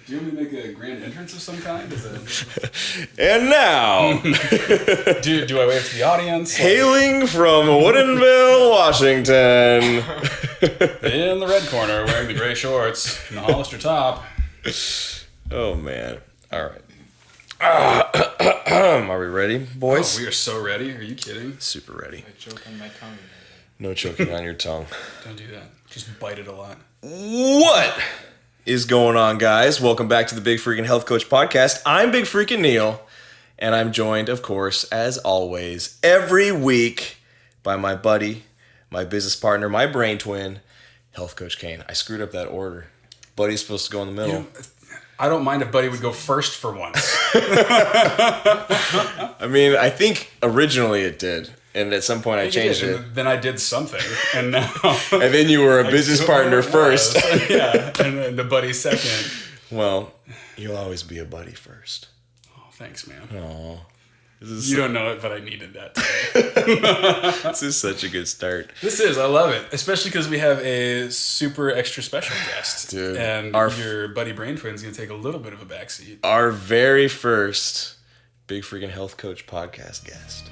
Do you want me to make a grand entrance of some kind? And now, do I wave to the audience? hailing from Woodinville, Washington, In the red corner, wearing the gray shorts and the Hollister top. Oh man! All right, are we ready, boys? Oh, we are so ready. Are you kidding? Super ready. I choke on my tongue. No choking on your tongue. Don't do that. Just bite it a lot. What is going on, guys? Welcome back to the Big Freakin Health Coach Podcast. I'm Big Freakin Neil, and I'm joined, of course, as always, every week by my buddy, my business partner, my brain twin, Health Coach Cain. I screwed up that order. Buddy's supposed to go in the middle. I don't mind if Buddy would go first for once. I mean, I think originally it did. And at some point I changed it. Then I did something. And now... And then you were a business partner first. Yeah, and then the buddy second. Well, you'll always be a buddy first. Oh, thanks, man. Aww. You don't know it, but I needed that today. This is such a good start. This is. I love it. Especially because we have a super extra special guest. Dude. And your buddy Brain Twin's going to take a little bit of a backseat. Our very first Big Freakin Health Coach Podcast guest.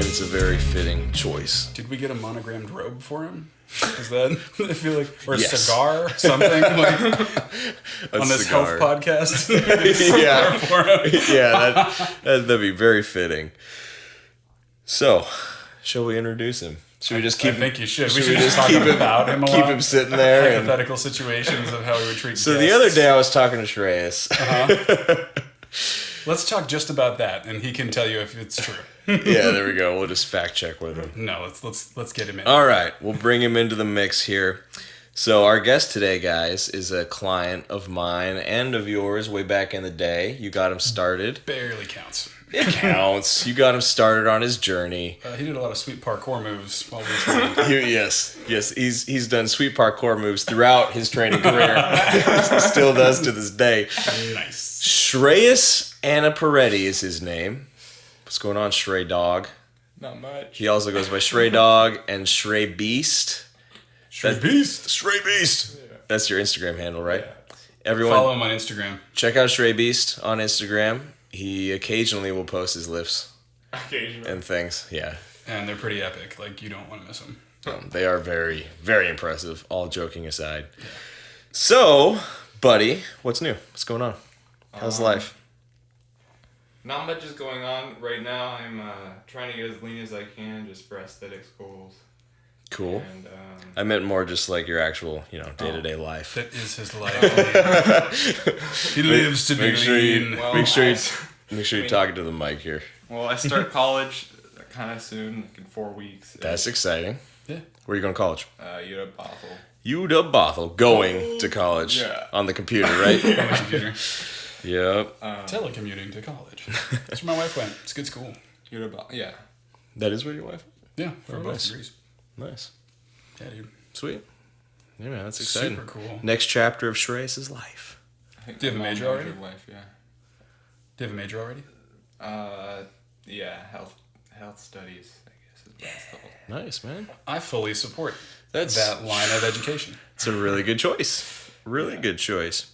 It's a very fitting choice. Did we get a monogrammed robe for him? Is that, I feel like, or a Yes. cigar or something like on this cigar. health podcast? Yeah, for him. yeah, that'd be very fitting. So, shall we introduce him? Should we just keep? I think you should. We should should we just just talk keep him- about him a keep lot. him sitting there and- Hypothetical situations of how we would treat So guests. the other day I was talking to Shreyas. Let's talk just about that, and he can tell you if it's true. Yeah, there we go. We'll just fact check with him. No, let's get him in. All right, we'll bring him into the mix here. So our guest today, guys, is a client of mine and of yours way back in the day. You got him started. Barely counts. It counts. You got him started on his journey. He did a lot of sweet parkour moves while we were training. Yes. He's done sweet parkour moves throughout his training career. Still does to this day. Nice. Shreyas Annapureddy is his name. What's going on, Shrey Dog? Not much. He also goes by Shrey Dog and Shrey Beast. Shrey Beast. Shrey Beast. Yeah. That's your Instagram handle, right? Yeah. Everyone, Follow him on Instagram. check out Shrey Beast on Instagram. He occasionally will post his lifts Occasionally. and things. Yeah. And they're pretty epic. Like, you don't want to miss them. They are very, very impressive, all joking aside. Yeah. So, buddy, what's new? What's going on? How's life? Not much is going on right now. I'm trying to get as lean as I can just for aesthetics goals. Cool. And I meant more just like your actual, day-to-day life. That is his life. He lives to be Make sure you, lean. Well, make sure I you're talking to the mic here. well, I start college kind of soon, like in 4 weeks. That's exciting. Yeah. Where are you going to college? UW Bothell. UW Bothell, going to college Yeah. on the computer, right? On the computer. Yep. Telecommuting to college. That's where my wife went. It's a good school. UW Bothell. Yeah. That is where your wife? Yeah, for Oh, both nice. degrees. Nice. Yeah, dude. Sweet. Yeah, man, that's exciting. Super cool. Next chapter of Shreyas' life. I think Do you have a my major mom already? majored Life, yeah. Do you have a major already? Yeah, health studies, I guess is what it's called. Nice, man. I fully support That's that line of education. It's a really good choice. Really good choice.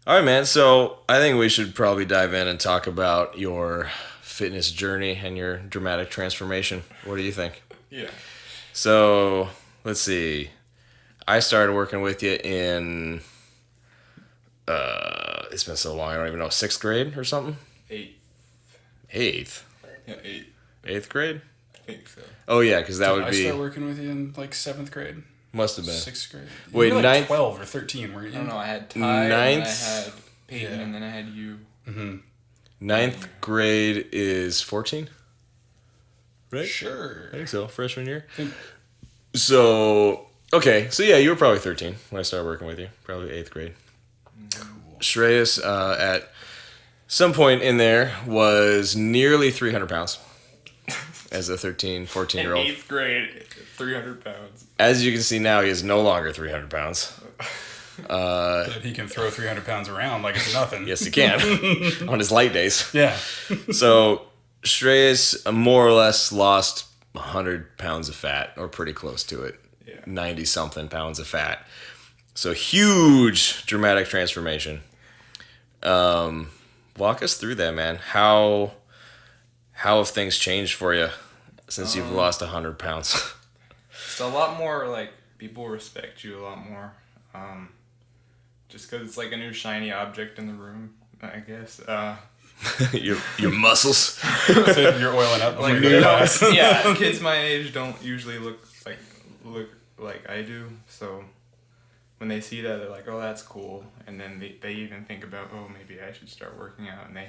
All right, man. So I think we should probably dive in and talk about your fitness journey and your dramatic transformation. What do you think? Yeah. So let's see. I started working with you in, it's been so long, I don't even know, 6th grade or something? 8th. 8th? Yeah, 8th. 8th grade? I think so. Oh, yeah, because that Did would I be, start working with you in like 7th grade? must have been. 6th grade? Wait, you were like 9th? 12 or 13, weren't you? I don't know. I had Ty, and then I Ninth? had Peyton, Yeah. and then I had you. Mm-hmm. 9th grade is 14? Right? Sure. I think so, freshman year. Think- So, okay, so yeah, you were probably 13 when I started working with you, probably 8th grade. Cool. Shreyas, at some point in there, was nearly 300 pounds as a 13, In 14-year-old. 8th grade, 300 pounds. As you can see now, he is no longer 300 pounds. That he can throw 300 pounds around like it's nothing. Yes, he can on his light days. Yeah. So Shreyas more or less lost 100 pounds of fat, or pretty close to it. Yeah. 90 something pounds of fat. So huge dramatic transformation. Walk us through that, man. How have things changed for you since you've lost 100 pounds? It's a lot more like people respect you a lot more. Just because it's like a new shiny object in the room, I guess. your muscles. So you're oiling up. Like, before you go to class. yeah, kids my age don't usually look like I do. So when they see that, they're like, "Oh, that's cool." And then they even think about, "Oh, maybe I should start working out." And they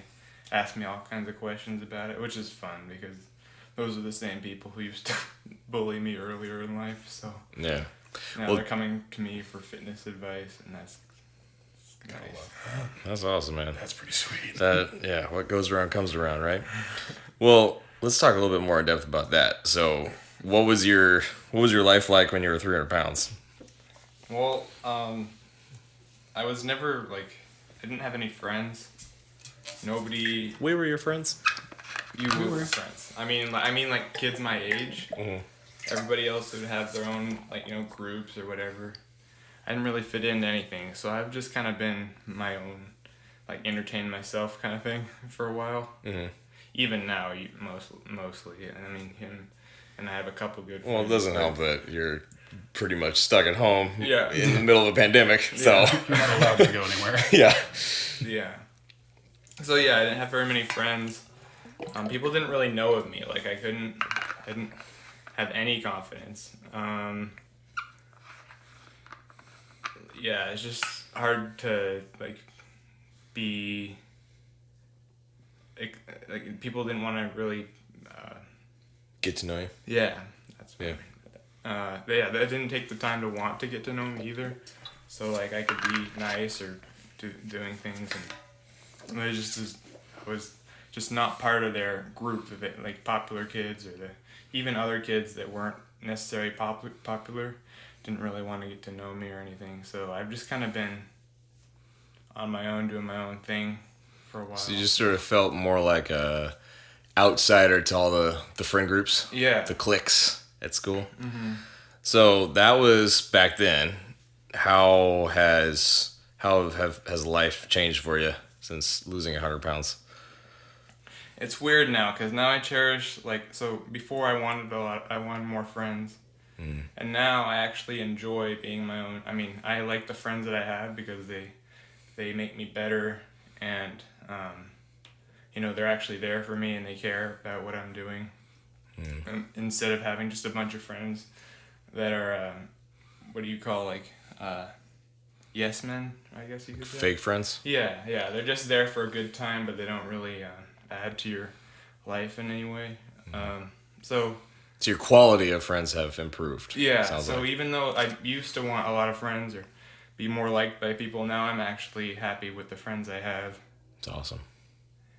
ask me all kinds of questions about it, which is fun because those are the same people who used to bully me earlier in life. So Yeah. now they're coming to me for fitness advice, and that's nice. That's awesome, man. That's pretty sweet. What goes around comes around, right? Well, let's talk a little bit more in depth about that. So, what was your life like when you were 300 pounds? Well, I was never I didn't have any friends. Nobody. We were your friends. You were friends. I mean, like kids my age. Mm-hmm. Everybody else would have their own groups or whatever. I didn't really fit into anything, so I've just kind of been my own, entertain myself kind of thing for a while. Mm-hmm. Even now, mostly. I mean, him and I have a couple good friends. Well, it doesn't help that you're pretty much stuck at home Yeah. in the middle of a pandemic, so... You're not allowed to go anywhere. Yeah. Yeah. So, yeah, I didn't have very many friends. People didn't really know of me. I didn't have any confidence. Yeah, it's just hard to be people didn't want to really Get to know you. yeah, that's what Yeah. yeah, they didn't take the time to want to get to know me either. So I could be nice or doing things, and I was just not part of their group of it, popular kids or even other kids that weren't necessarily popular didn't really want to get to know me or anything. So I've just kind of been on my own, doing my own thing for a while. So you just sort of felt more like a outsider to all the friend groups? Yeah. The cliques at school? Mm-hmm. So that was back then. How has life changed for you since losing 100 pounds? It's weird now because now I cherish so before I wanted I wanted more friends, and now I actually enjoy being my own. I mean, I like the friends that I have because they make me better, and they're actually there for me and they care about what I'm doing, instead of having just a bunch of friends that are what do you call yes men, I guess you could say. Fake friends? Yeah, they're just there for a good time, but they don't really add to your life in any way. So your quality of friends have improved. yeah, sounds so like. even though I used to want a lot of friends or be more liked by people, now I'm actually happy with the friends I have. It's awesome.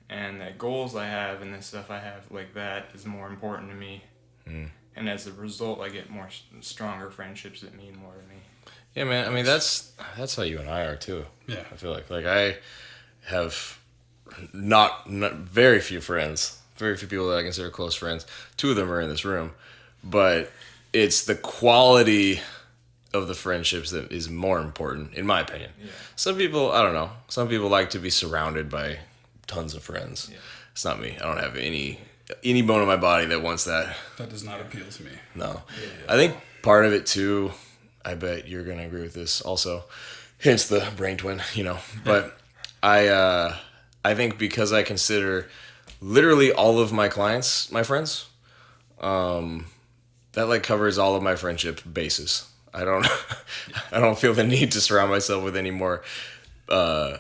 And the goals I have and the stuff I have that is more important to me. And as a result, I get more stronger friendships that mean more to me. Yeah, man. I mean, that's how you and I are too. Yeah. I feel like I have not very few friends, very few people that I consider close friends. 2 of them are in this room, but it's the quality of the friendships that is more important, in my opinion. Yeah. Some people, I don't know. Some people like to be surrounded by tons of friends. Yeah. It's not me. I don't have any bone in my body that wants that. That does not appeal to me. No. Yeah. I think part of it too, I bet you're going to agree with this also, hence the brain twin, but I think because I consider literally all of my clients my friends, that covers all of my friendship bases. I don't feel the need to surround myself with any more. I'm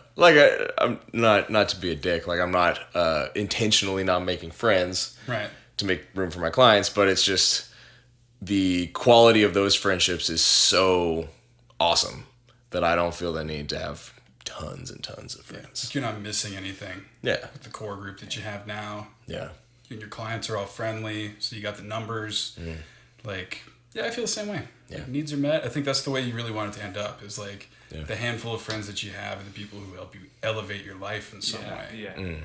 not to be a dick. I'm not intentionally not making friends, Right. to make room for my clients, but it's just the quality of those friendships is so awesome that I don't feel the need to have tons and tons of friends. You're not missing anything. Yeah. With the core group that you have now. Yeah. You and your clients are all friendly, so you got the numbers. Yeah, I feel the same way. Yeah. Needs are met. I think that's the way you really want it to end up. Is the handful of friends that you have and the people who help you elevate your life in some way. Yeah.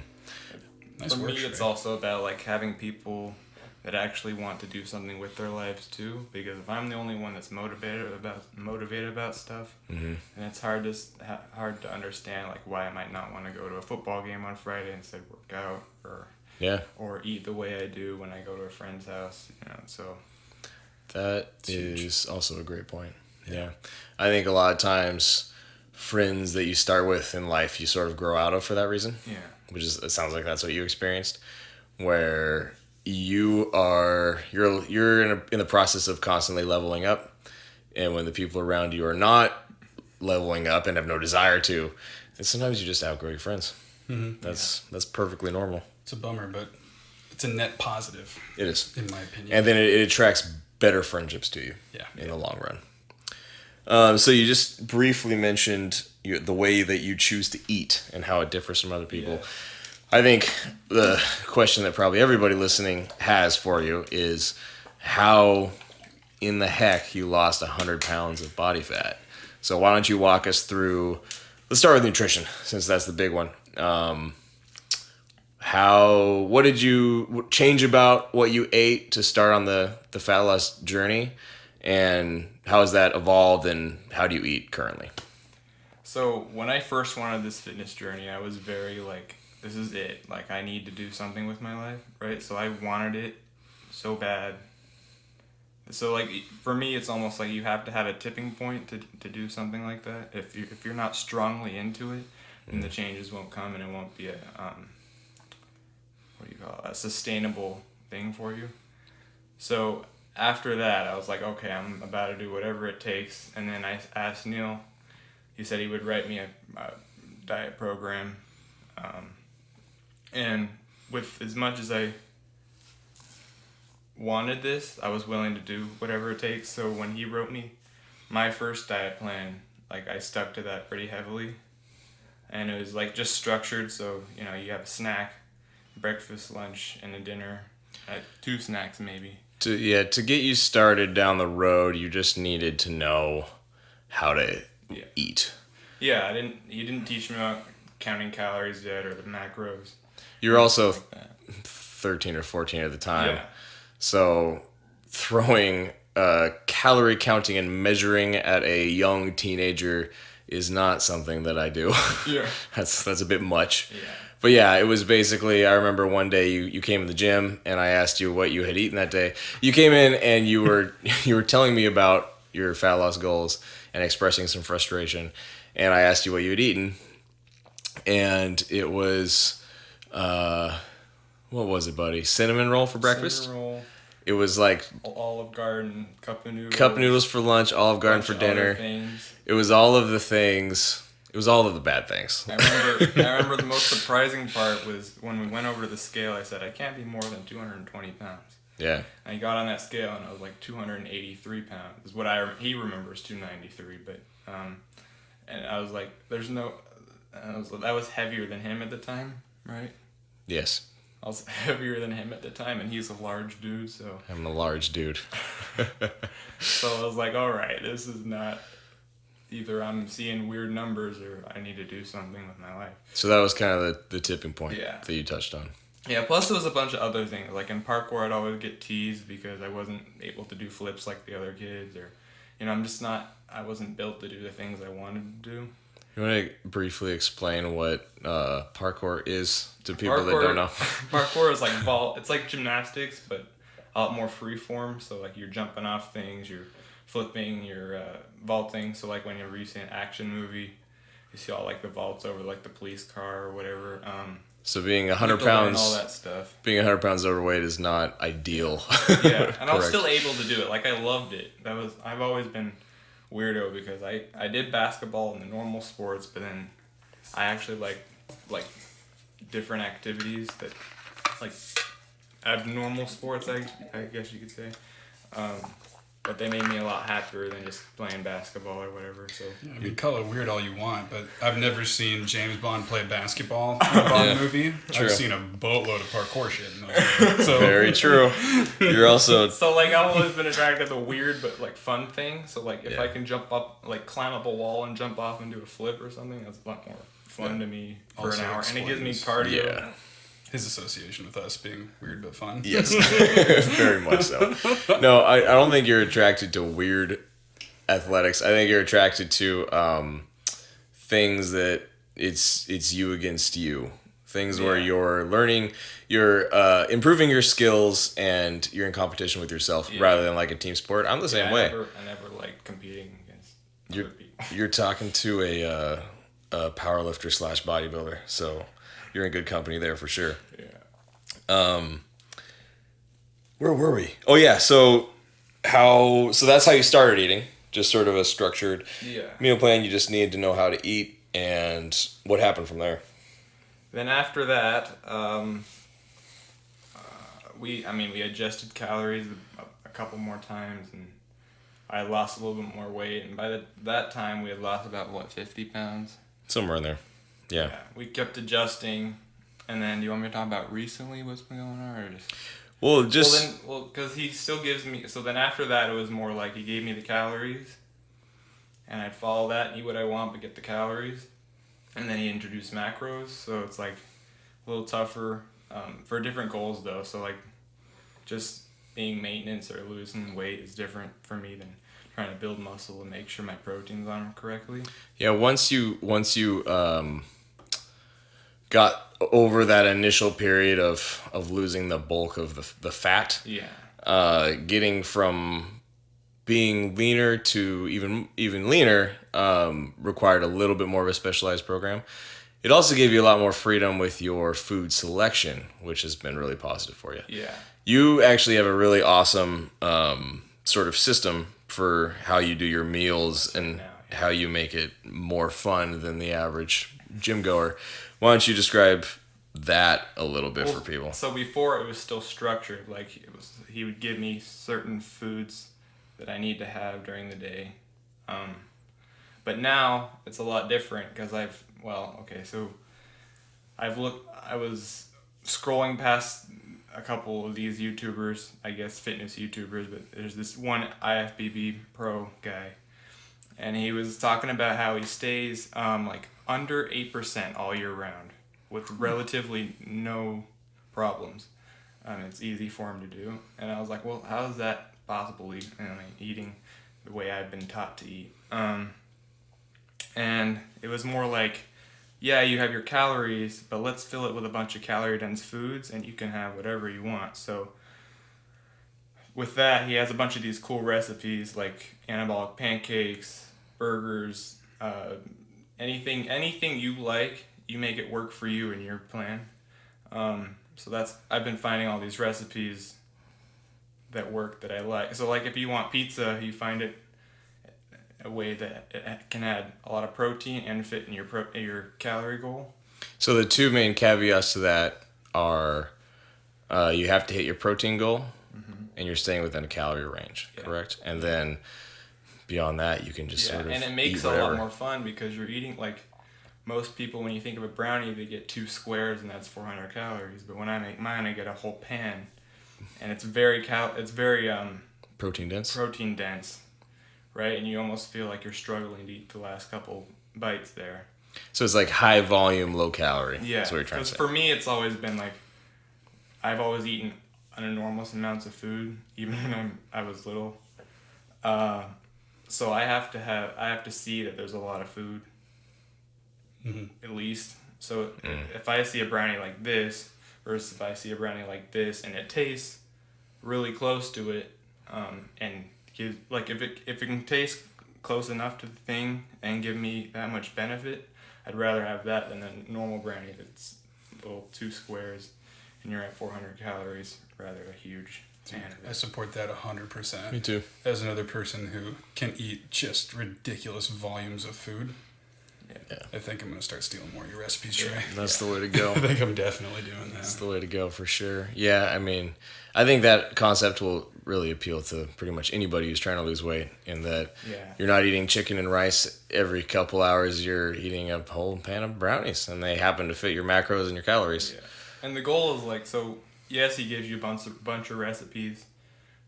Nice For work, me, it's Shrey. also about like having people that actually want to do something with their lives too. Because if I'm the only one that's motivated about stuff, and it's hard to understand like why I might not want to go to a football game on Friday instead of work out or eat the way I do when I go to a friend's house. So That is also a great point. Yeah. I think a lot of times friends that you start with in life you sort of grow out of for that reason. yeah. It sounds like that's what you experienced, where you're in the process of constantly leveling up, and when the people around you are not leveling up and have no desire to, and sometimes you just outgrow your friends. That's perfectly normal. It's a bummer, but it's a net positive. It is, in my opinion. and then it attracts better friendships to you. In the long run. So you just briefly mentioned the way that you choose to eat and how it differs from other people. Yeah. I think the question that probably everybody listening has for you is how in the heck you lost 100 pounds of body fat. So why don't you walk us through, let's start with nutrition since that's the big one. What did you change about what you ate to start on the fat loss journey, and how has that evolved, and how do you eat currently? So when I first wanted this fitness journey, I was very like, this is it. Like, I need to do something with my life, right? So I wanted it so bad. So like for me, it's almost like you have to have a tipping point to do something like that. If you're not strongly into it, then the changes won't come, and it won't be a sustainable thing for you. So after that, I was like, okay, I'm about to do whatever it takes. And then I asked Neil. He said he would write me a diet program. And with as much as I wanted this, I was willing to do whatever it takes. So when he wrote me my first diet plan, like I stuck to that pretty heavily. And it was like just structured. So, you have a snack, breakfast, lunch, and a dinner. 2 snacks maybe. To get you started down the road, you just needed to know how to eat. Yeah, you didn't teach me about counting calories yet or the macros. You were also 13 or 14 at the time. Yeah. So throwing calorie counting and measuring at a young teenager is not something that I do. Yeah. That's a bit much. Yeah. But yeah, it was basically, I remember one day you came in the gym and I asked you what you had eaten that day. You came in and you were telling me about your fat loss goals and expressing some frustration. And I asked you what you had eaten. And it was, what was it, buddy? Cinnamon roll for breakfast? Cinnamon roll, It was like Olive Garden, cup of noodles for lunch, Olive Garden for dinner. It was all of the things. It was all of the bad things. I remember the most surprising part was when we went over to the scale. I said, I can't be more than 220 pounds. Yeah. I got on that scale and I was like 283 pounds. Is what he remembers 293, but and I was like, that was heavier than him at the time, right? Yes. I was heavier than him at the time, and he's a large dude, so. I'm a large dude. So I was like, all right, this is not. Either I'm seeing weird numbers or I need to do something with my life. So that was kind of the tipping point that you touched on. Yeah, plus there was a bunch of other things. Like in parkour, I'd always get teased because I wasn't able to do flips like the other kids. Or, I wasn't built to do the things I wanted to do. You want to briefly explain what parkour is to people that don't know? Parkour is like it's like gymnastics, but a lot more free form. So like you're jumping off things, you're flipping, you're vaulting. So like when you see an action movie, you see all like the vaults over like the police car or whatever. So being 100 pounds, all that stuff. Being 100 pounds overweight is not ideal. Yeah, and I was still able to do it. Like I loved it. I've always been weirdo because I did basketball and the normal sports, but then I actually like different activities that like abnormal sports. I guess you could say. but they made me a lot happier than just playing basketball or whatever. So Yeah, I mean, call it weird all you want, but I've never seen James Bond play basketball in a Bond movie. True. I've seen a boatload of parkour shit in those. So Very true. You're also So like I've always been attracted to the weird but like fun thing. So like if Yeah. I can jump up, like climb up a wall and jump off and do a flip or something, that's a lot more fun to me for Also an hour, and it gives me explains- cardio. yeah. his association with us being weird but fun. Yes, very much so. No, I don't think you're attracted to weird athletics. I think you're attracted to things that it's you against you. Things where Yeah. you're learning, you're improving your skills, and you're in competition with yourself rather than like a team sport. I'm the same way. I never liked competing against other people. You're talking to a power lifter / bodybuilder, so you're in good company there for sure. Yeah. Where were we? Oh yeah, so that's how you started eating, just sort of a structured Yeah. meal plan. You just needed to know how to eat, and what happened from there? Then after that, we adjusted calories a couple more times, and I lost a little bit more weight. And by that time, we had lost about 50 pounds. Somewhere in there. Yeah. We kept adjusting. And then, do you want me to talk about recently what's been going on, or just? Well, Because he still gives me. So then after that, it was more like he gave me the calories, and I'd follow that and eat what I want, but get the calories. And then he introduced macros, so it's like a little tougher for different goals though. So like, just being maintenance or losing weight is different for me than trying to build muscle and make sure my protein's on them correctly. yeah. Once you got over that initial period of losing the bulk of the fat, Yeah. getting from being leaner to even leaner required a little bit more of a specialized program. It also gave you a lot more freedom with your food selection, which has been really positive for you. Yeah. You actually have a really awesome sort of system for how you do your meals and how you make it more fun than the average gym goer. Why don't you describe that a little bit for people? So before it was still structured. Like he would give me certain foods that I need to have during the day. But now it's a lot different because I was scrolling past a couple of these YouTubers, I guess fitness YouTubers, but there's this one IFBB pro guy, and he was talking about how he stays like under 8% all year round with relatively no problems. It's easy for him to do, and I was like, well, how is that possible? Eating the way I've been taught to eat. And it was more like, yeah, you have your calories, but let's fill it with a bunch of calorie-dense foods, and you can have whatever you want. So with that, he has a bunch of these cool recipes, like anabolic pancakes, burgers, anything you like, you make it work for you and your plan. So I've been finding all these recipes that work that I like. So like if you want pizza, you find it a way that it can add a lot of protein and fit in your calorie goal. So the two main caveats to that are you have to hit your protein goal, and you're staying within a calorie range, correct? And then beyond that, you can just sort of and it makes eat it a whatever. lot more fun because you're eating like most people. When you think of a brownie, they get 2 squares and that's 400 calories. But when I make mine, I get a whole pan, and it's very Protein dense. protein dense, right? And you almost feel like you're struggling to eat the last couple bites there. So it's like high volume, low calorie. Yeah, That's what you're trying to say. for me, it's always been like I've always eaten an enormous amounts of food, even when I was little. So I have to see that there's a lot of food, at least. So if I see a brownie like this versus if I see a brownie like this, and it tastes really close to it, and gives, like if it can taste close enough to the thing and give me that much benefit, I'd rather have that than a normal brownie if it's little 2 squares and you're at 400 calories, rather a huge fan of I it. support that 100%. Me too. As another person who can eat just ridiculous volumes of food, Yeah. I think I'm going to start stealing more of your recipes, Trey. That's the way to go. I think I'm definitely doing That's that. the way to go for sure. Yeah, I mean, I think that concept will really appeal to pretty much anybody who's trying to lose weight, in that Yeah. you're not eating chicken and rice every couple hours. You're eating a whole pan of brownies, and they happen to fit your macros and your calories. Yeah. And the goal is like, so yes, he gives you a bunch of recipes,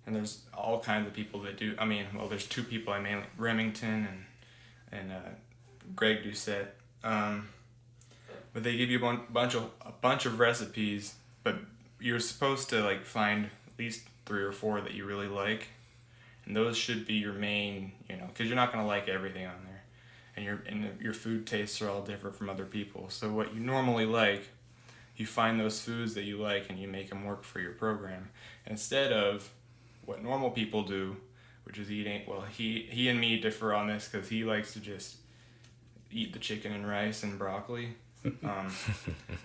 and there's all kinds of people that do. I mean, well, there's two people I mainly, Remington and Greg Doucette. But they give you a bunch of recipes, but you're supposed to like find at least 3 or 4 that you really like, and those should be your main, because you're not gonna like everything on there, and your food tastes are all different from other people. So what you normally like, you find those foods that you like and you make them work for your program, instead of what normal people do, which is eating. Well, he and me differ on this because he likes to just eat the chicken and rice and broccoli.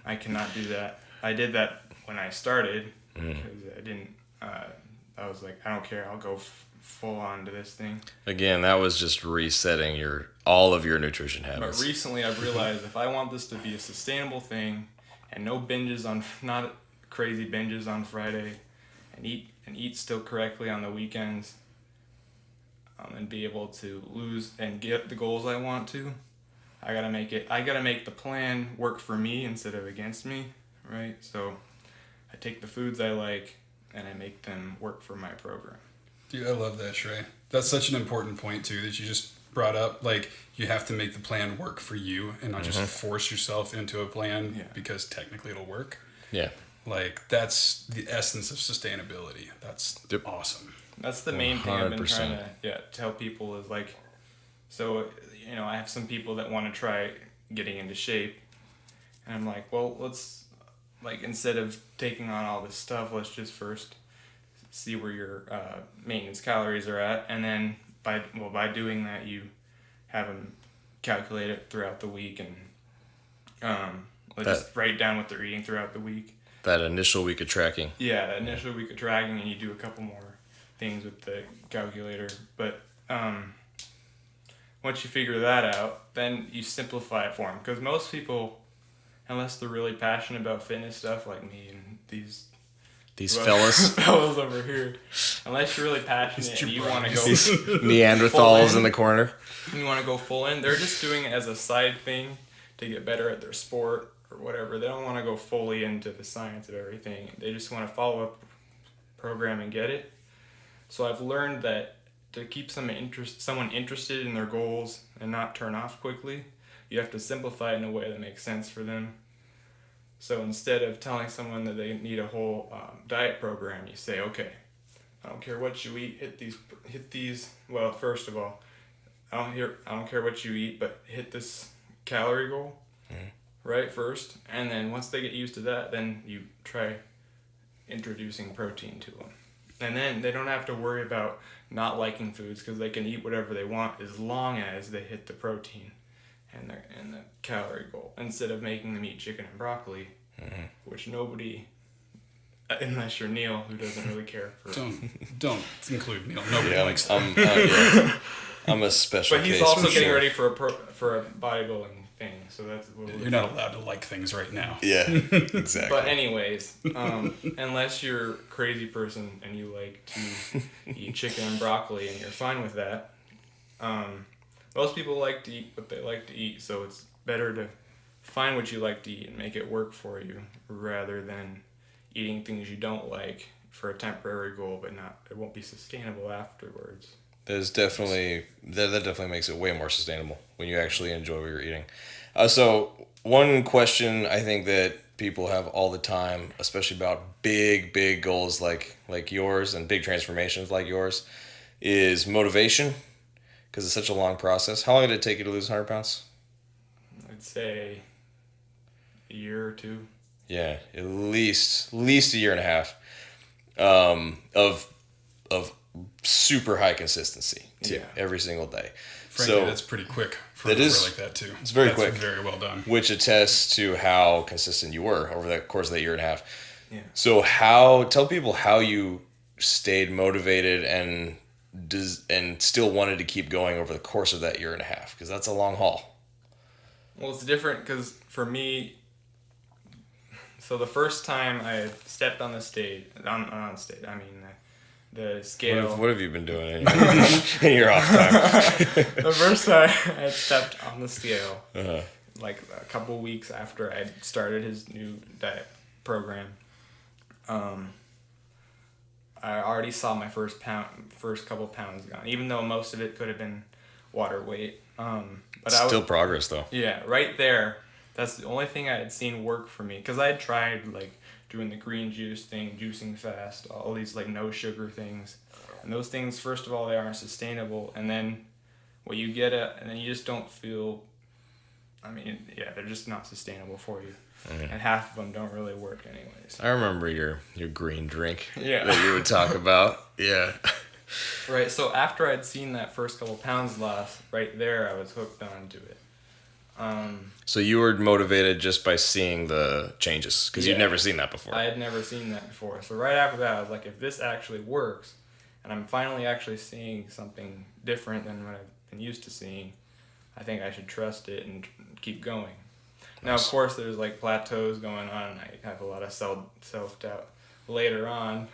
I cannot do that. I did that when I started because I didn't. I was like, I don't care. I'll go full on to this thing. Again, that was just resetting all of your nutrition habits. But recently, I've realized if I want this to be a sustainable thing, and no binges not crazy binges on Friday, and eat still correctly on the weekends, and be able to lose and get the goals I want to. I gotta make the plan work for me instead of against me, right? So I take the foods I like and I make them work for my program. Dude, I love that, Shrey. That's such an important point too that you just brought up. Like, you have to make the plan work for you and not just force yourself into a plan because technically it'll work. Yeah. Like, that's the essence of sustainability. That's awesome. That's the main thing I've been 100%. trying to tell people is like, so, I have some people that want to try getting into shape, and I'm like, well, let's, like, instead of taking on all this stuff, let's just first see where your maintenance calories are at, and then by doing that, you have them calculate it throughout the week, and just write down what they're eating throughout the week. That initial week of tracking. Yeah, that initial week of tracking, and you do a couple more things with the calculator. But once you figure that out, then you simplify it for them. Because most people, unless they're really passionate about fitness stuff like me and these fellas over here, unless you're really passionate and you want to go These Neanderthals in the corner. you want to go full in, they're just doing it as a side thing to get better at their sport or whatever. They don't want to go fully into the science of everything. They just want to follow up program and get it. So I've learned that to keep someone interested in their goals and not turn off quickly, you have to simplify it in a way that makes sense for them. So instead of telling someone that they need a whole diet program, you say, okay, I don't care what you eat, hit these. Well, first of all, I don't care what you eat, but hit this calorie goal, right, first. And then once they get used to that, then you try introducing protein to them. And then they don't have to worry about not liking foods because they can eat whatever they want as long as they hit the protein and the calorie goal, instead of making them eat chicken and broccoli, which nobody, unless you're Neil, who doesn't really care for. Don't include Neil. Nobody likes I'm a special But he's case also for getting sure. ready for a bodybuilding thing, so that's a little. You're not allowed to like things right now. Yeah, exactly. But anyways, unless you're a crazy person and you like to eat chicken and broccoli and you're fine with that, most people like to eat what they like to eat, so it's better to find what you like to eat and make it work for you rather than eating things you don't like for a temporary goal, but it won't be sustainable afterwards. That definitely makes it way more sustainable when you actually enjoy what you're eating. So one question I think that people have all the time, especially about big goals like yours and big transformations like yours, is motivation, because it's such a long process. How long did it take you to lose 100 pounds? I'd say a year or two. Yeah, at least a year and a half of super high consistency too, every single day. Frankly, that's pretty quick for a number like that too. It's very quick. Very well done. Which attests to how consistent you were over the course of that year and a half. Yeah. So tell people how you stayed motivated and still wanted to keep going over the course of that year and a half, because that's a long haul. Well, it's different because for me, so the first time I stepped on the stage, the scale. What have you been doing in your off time? The first time I had stepped on the scale, like a couple weeks after I started his new diet program, I already saw my first couple pounds gone, even though most of it could have been water weight. But Still progress though. Yeah, right there. That's the only thing I had seen work for me, because I had tried like doing the green juice thing, juicing fast, all these like no sugar things, and those things, first of all, they aren't sustainable, and then what you get and then you just don't feel. I mean, yeah, they're just not sustainable for you, and half of them don't really work anyways. I remember your green drink Yeah. that you would talk about. Yeah. Right, so after I'd seen that first couple pounds lost, right there, I was hooked onto it. So you were motivated just by seeing the changes, because you'd never seen that before. I had never seen that before. So right after that, I was like, if this actually works, and I'm finally actually seeing something different than what I've been used to seeing, I think I should trust it and keep going. Nice. Now, of course, there's like plateaus going on, and I have a lot of self-doubt later on.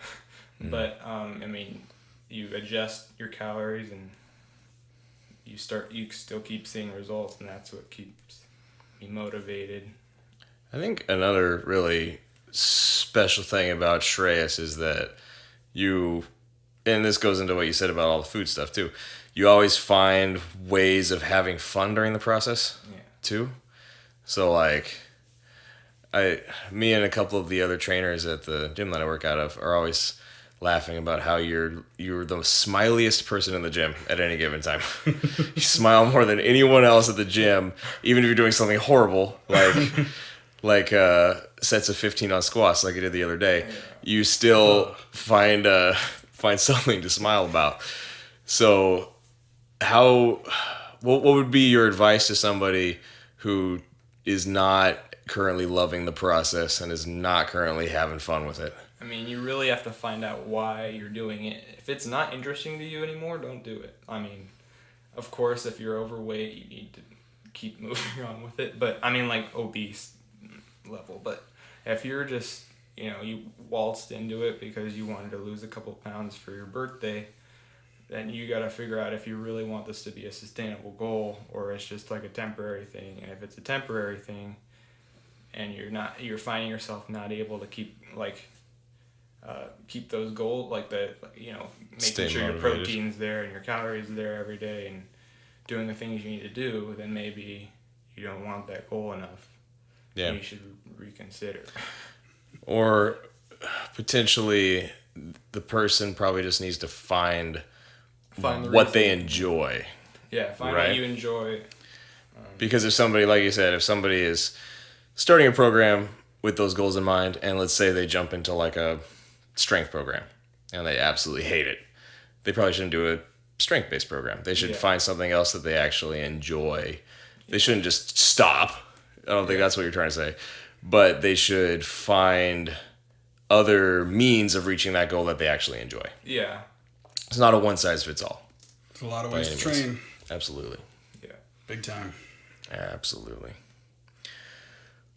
But, I mean, you adjust your calories and you still keep seeing results, and that's what keeps me motivated. I think another really special thing about Shreyas is that you, and this goes into what you said about all the food stuff too, you always find ways of having fun during the process too. So like, me and a couple of the other trainers at the gym that I work out of are always laughing about how you're the smiliest person in the gym at any given time. You smile more than anyone else at the gym, even if you're doing something horrible, like sets of 15 on squats like I did the other day. You still find something to smile about. So what would be your advice to somebody who is not currently loving the process and is not currently having fun with it? I mean, you really have to find out why you're doing it. If it's not interesting to you anymore, don't do it. I mean, of course, if you're overweight, you need to keep moving on with it. But, I mean, like, obese level. But if you're just, you waltzed into it because you wanted to lose a couple pounds for your birthday, then you got to figure out if you really want this to be a sustainable goal or it's just like a temporary thing. And if it's a temporary thing and you're finding yourself not able to keep those goals, making sure your protein's there and your calories are there every day and doing the things you need to do, then maybe you don't want that goal enough. Yeah. You should reconsider. Or potentially the person probably just needs to find what they enjoy. Yeah, find what you enjoy. Because if somebody, like you said, if somebody is starting a program with those goals in mind, and let's say they jump into like a strength program and they absolutely hate it, they probably shouldn't do a strength-based program. They should find something else that they actually enjoy. They shouldn't just stop. I don't think that's what you're trying to say. But they should find other means of reaching that goal that they actually enjoy. Yeah. It's not a one-size-fits-all. There's a lot of ways to train. Absolutely. Yeah. Big time. Absolutely.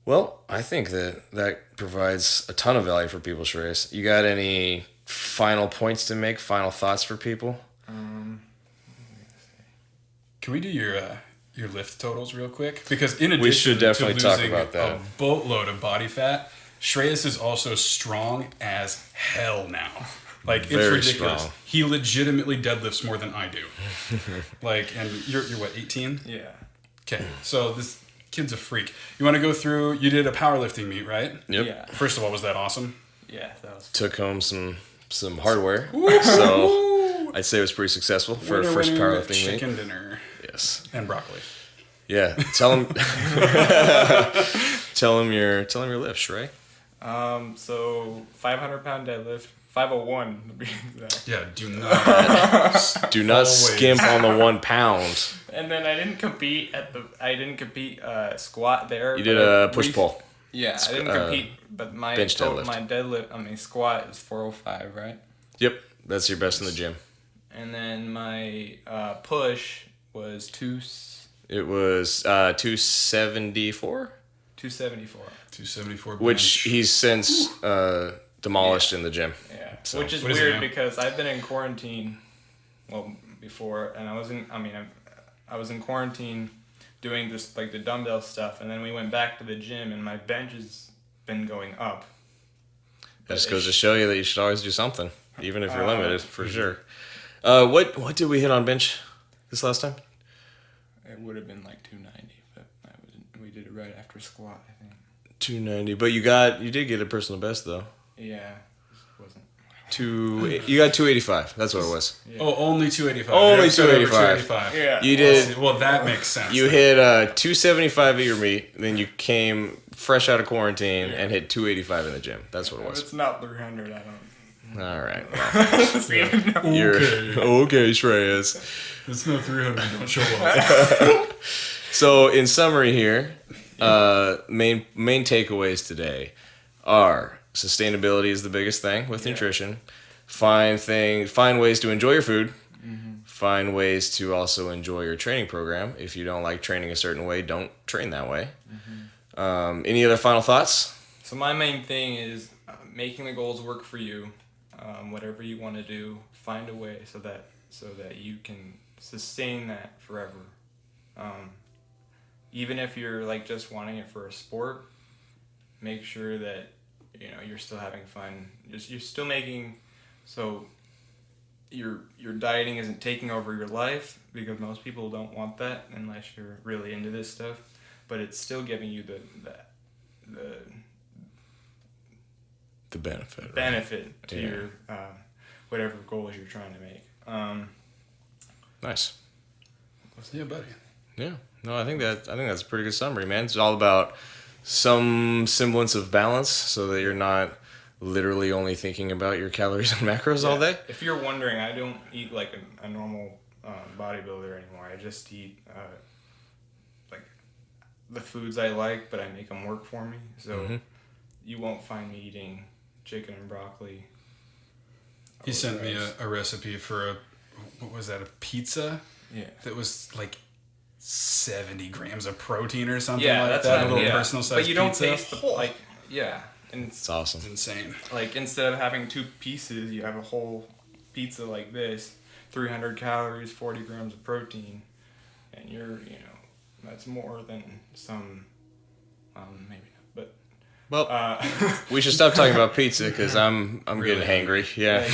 Well, I think that provides a ton of value for people, Shreyas. You got any final points to make, final thoughts for people? Can we do your lift totals real quick? Because in addition we should definitely to losing talk about that. A boatload of body fat, Shreyas is also strong as hell now. Like, it's Very ridiculous. strong. He legitimately deadlifts more than I do. And you're what, 18? Yeah. Okay, so this kid's a freak. You want to go through, you did a powerlifting meet, right? Yep. Yeah. First of all, was that awesome? Yeah, that was Took home some hardware. So I'd say it was pretty successful for a first powerlifting meet. Chicken dinner. Yes. And broccoli. Yeah. Tell him your lift, Shrey. So 500-pound deadlift, 501 to be exact. Yeah, do not skimp on the 1 pound. And then I didn't compete squat there. You did a push pull. Yeah, I didn't compete, but my bench deadlift. My squat is 405, right? Yep, that's your best in the gym. And then my push was It was 274. 274. 274. Which he's since demolished in the gym. Yeah. So. Which is weird because I've been in quarantine, before, and I was in quarantine doing this, like, the dumbbell stuff, and then we went back to the gym, and my bench has been going up. That just goes to show you that you should always do something, even if you're limited, for sure. What did we hit on bench this last time? It would have been like 290, but we did it right after squat, I think. 290, but you did get a personal best though. Yeah, it wasn't. You got 285. That's what it was. Yeah. Oh, only 285. Only 285. Yeah. You did. Well, that makes sense. You hit 275 at your meet, then you came fresh out of quarantine and hit 285 in the gym. That's what it was. It's not 300. I don't. All right. Well. You're okay, Shreyas. It's no 300. Don't show up. So, in summary here, main takeaways today are sustainability is the biggest thing with nutrition. Find ways to enjoy your food. Mm-hmm. Find ways to also enjoy your training program. If you don't like training a certain way, don't train that way. Mm-hmm. Any other final thoughts? So my main thing is making the goals work for you. Whatever you want to do, find a way so that you can sustain that forever. Even if you're like just wanting it for a sport, make sure that you're still having fun. You're still making so your dieting isn't taking over your life, because most people don't want that unless you're really into this stuff. But it's still giving you the benefit to your whatever goals you're trying to make. Nice. Yeah, buddy. Yeah. No, I think that's a pretty good summary, man. It's all about some semblance of balance, so that you're not literally only thinking about your calories and macros all day. If you're wondering, I don't eat like a normal bodybuilder anymore. I just eat like the foods I like, but I make them work for me. So you won't find me eating chicken and broccoli. He sent me a recipe for what was that, a pizza? Yeah. That was like 70 grams of protein or something that's that. A little personal size pizza. But you don't taste the, and it's awesome. It's insane. Like, instead of having 2 pieces, you have a whole pizza like this, 300 calories, 40 grams of protein, and that's more than some, maybe not, but. Well, we should stop talking about pizza because I'm really getting hangry. Yeah.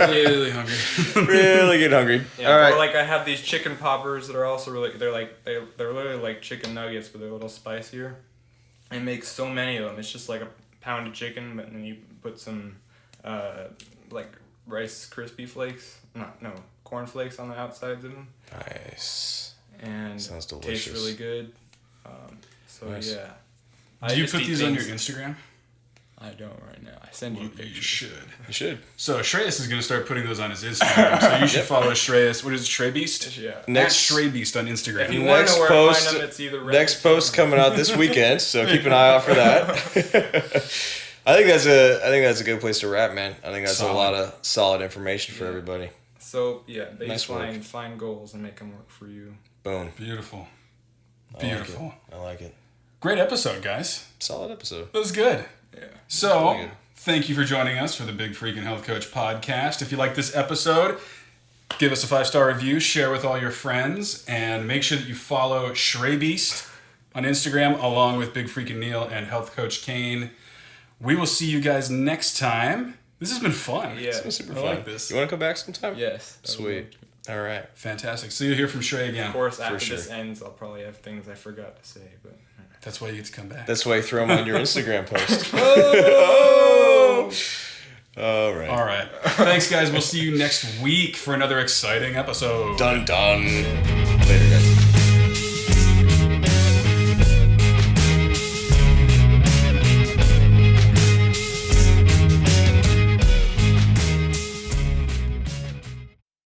Really hungry. Really getting hungry. Yeah, all right. Or like I have these chicken poppers that are also really they're literally like chicken nuggets, but they're a little spicier. I make so many of them. It's just like a pound of chicken, but then you put some like Rice Krispie flakes, corn flakes on the outsides of them. Nice. And sounds delicious. Tastes really good. Nice. Yeah. Do you put these on your Instagram? I don't right now. I send you pictures. You should. You should. So Shreyas is going to start putting those on his Instagram. So you should follow Shreyas. What is it, Shreybeast? Yeah. Next Shreybeast on Instagram. If you want to know where to find them, it's either next post coming out this weekend, so keep an eye out for that. I think that's a good place to wrap, man. I think that's a lot of solid information for everybody. So baseline, find goals and make them work for you. Boom. Beautiful. I like it. Great episode, guys. Solid episode. That was good. Yeah. So, thank you for joining us for the Big Freakin' Health Coach podcast. If you like this episode, give us a 5-star review, share with all your friends, and make sure that you follow Shreybeast on Instagram along with Big Freakin' Neil and Health Coach Cain. We will see you guys next time. This has been fun. Yeah. It's been super fun. I like this. You want to come back sometime? Yes. Sweet. All right. Fantastic. So you'll hear from Shrey again. Of course, after this ends, I'll probably have things I forgot to say, but... That's why you get to come back. That's why you throw them on your Instagram post. Oh! All right. Thanks, guys. We'll see you next week for another exciting episode. Dun dun.